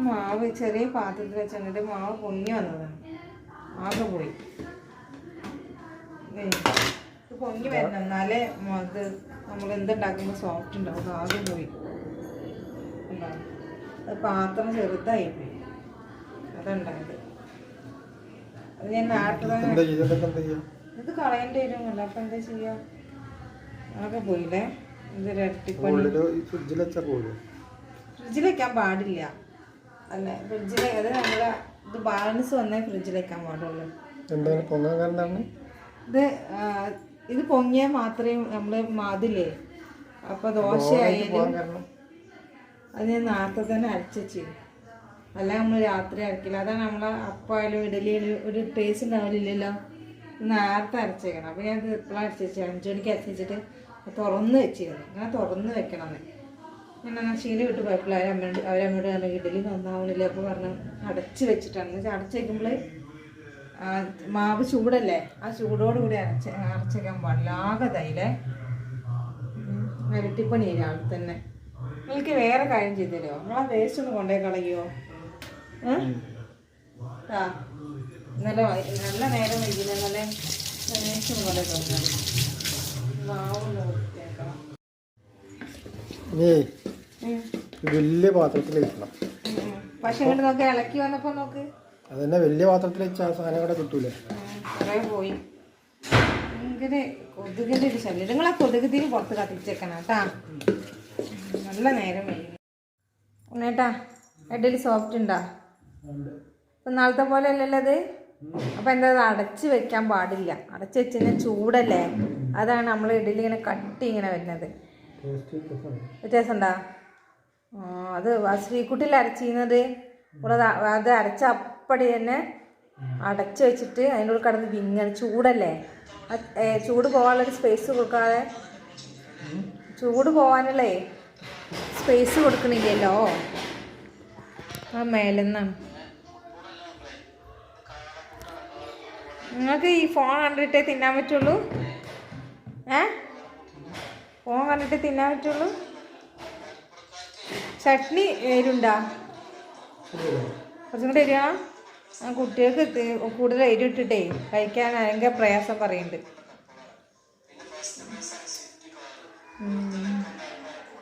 മാവ് ചെറിയ പാത്രത്തിൽ വെച്ചിട്ട് മാവ് പൊങ്ങി വന്നതാണ്. ആകെ പോയി. ഇത് പൊങ്ങി വരണം, എന്നാലേ അത് നമ്മൾ എന്തുണ്ടാക്കുമ്പോൾ സോഫ്റ്റ് ഉണ്ടാവും. അത് ആകെ പോയി. അത് പാത്രം ചെറുതായി പോയി. അതുണ്ടായത്. അത് ഞാൻ ഇത് കളയേണ്ടി വരുമല്ല. അപ്പം എന്താ ചെയ്യുക? ആകെ പോയില്ലേ. ഇതൊരു ഇരട്ടിപ്പണി. ഫ്രിഡ്ജിൽ വെക്കാൻ പാടില്ല. അല്ല, ഫ്രിഡ്ജിൽ അത് നമ്മളെ ഇത് ബാലൻസ് വന്നേ ഫ്രിഡ്ജിൽ വെക്കാൻ പാടുള്ളൂ. ഇത് പൊങ്ങിയാൽ മാത്രമേ നമ്മൾ മതിലേ. അപ്പോൾ ദോശയായാലും അത് ഞാൻ നേരത്തെ തന്നെ അരച്ച് വെച്ചു. അല്ല നമ്മൾ രാത്രി അരക്കില്ല. അതാണ് നമ്മളെ അപ്പായാലും ഇഡലിയായാലും ഒരു ടേസ്റ്റ് ഉണ്ടാവില്ലല്ലോ. നേരത്തെ അരച്ചേക്കണം. അപ്പോൾ ഞാൻ എപ്പോഴും അരച്ച് വെച്ചു. 5 മണിക്ക് അരച്ച് വെച്ചിട്ട് തുറന്ന് വെച്ചിരുന്നു. അങ്ങനെ തുറന്ന് വെക്കണം. ഞാൻ ശീല വിട്ട് പോയപ്പോൾ അവരമ്മയോട് പറഞ്ഞു ഇഡലി നന്നാവണില്ല. അപ്പോൾ പറഞ്ഞു അടച്ച് വെച്ചിട്ടാണ്. എന്ന് വെച്ചാൽ അടച്ച് വയ്ക്കുമ്പോൾ മാവ് ചൂടല്ലേ, ആ ചൂടോടുകൂടി അരച്ചേക്കാൻ പാടില്ല. ആകെ തൈലേ ഇരട്ടിപ്പണി രാവിലെ തന്നെ. നിങ്ങൾക്ക് വേറെ കാര്യം ചെയ്തു തരുമോ? നിങ്ങളാ വേസ്റ്റ് ഒന്ന് കൊണ്ടേ കളയോ? ഇന്നലെ നല്ല നേരം വൈകില്ല. നല്ല വേസ്റ്റ് ഒന്ന് കൊണ്ടേ കളഞ്ഞാൽ മാവ് നോക്കിയേക്കണം. വലിയ പാത്രത്തിൽ വെക്കണം. പക്ഷെ ഇങ്ങോട്ട് നോക്കി ഇളക്കി വന്നപ്പോ നോക്ക്, അതന്നെ വലിയ പാത്രത്തിൽ വെച്ചാൽ സാധനം കൂടെ കിട്ടൂലേ. കുറെ പോയി. ഭയങ്കര കൊതുകിന്റെ ഒരു ശല്യം. നിങ്ങളാ കൊതുക് തീരെ പുറത്ത് കത്തിച്ചേക്കണം കേട്ടാ. നല്ല നേരം വൈകി. ഉണ്ണേട്ടാ ഇഡലി സോഫ്റ്റ് ഉണ്ടാ? ഇപ്പം നാളത്തെ പോലെ അല്ലല്ലോ അത്. അപ്പം എന്താ, അടച്ച് വെക്കാൻ പാടില്ല. അടച്ച് വെച്ച് കഴിഞ്ഞാൽ ചൂടല്ലേ. അതാണ് നമ്മൾ ഇഡലി ഇങ്ങനെ കട്ടി ഇങ്ങനെ വരുന്നത്. വ്യത്യാസം ഉണ്ടാ? അത് ശ്രീക്കുട്ടിയിൽ അരച്ചിരുന്നത് ഇവിടെ അത് അരച്ച അപ്പടി തന്നെ അടച്ച് വെച്ചിട്ട് അതിൻ്റെ ഉള്ളിൽ കിടന്ന് വിങ്ങൽ. ചൂടല്ലേ, ചൂട് പോകാനുള്ളൊരു സ്പേസ് കൊടുക്കാതെ, ചൂട് പോകാനുള്ളേ സ്പേസ് കൊടുക്കണില്ലല്ലോ ആ മേലെന്നാണ്. നിങ്ങൾക്ക് ഈ ഫോൺ കണ്ടിട്ടേ തിന്നാൻ പറ്റുള്ളൂ. ഫോൺ കണ്ടിട്ടേ തിന്നാൻ പറ്റുള്ളൂ. ചട്നി എരുണ്ടാ? കുറച്ചും കൂടെ എരിയാ? ആ കുട്ടികൾക്ക് കൂടുതൽ എരി ഇട്ടിട്ടേ കഴിക്കാൻ ഭയങ്കര പ്രയാസം പറയുന്നുണ്ട്.